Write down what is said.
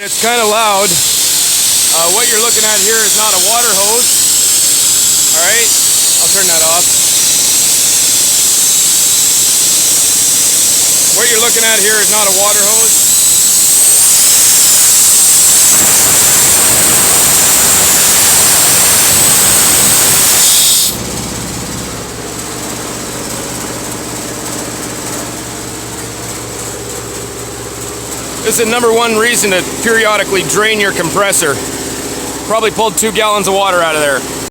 It's kind of loud. What you're looking at here is not a water hose. Alright, I'll turn that off. What you're looking at here is not a water hose. This is the #1 reason to periodically drain your compressor. Probably pulled 2 gallons of water out of there.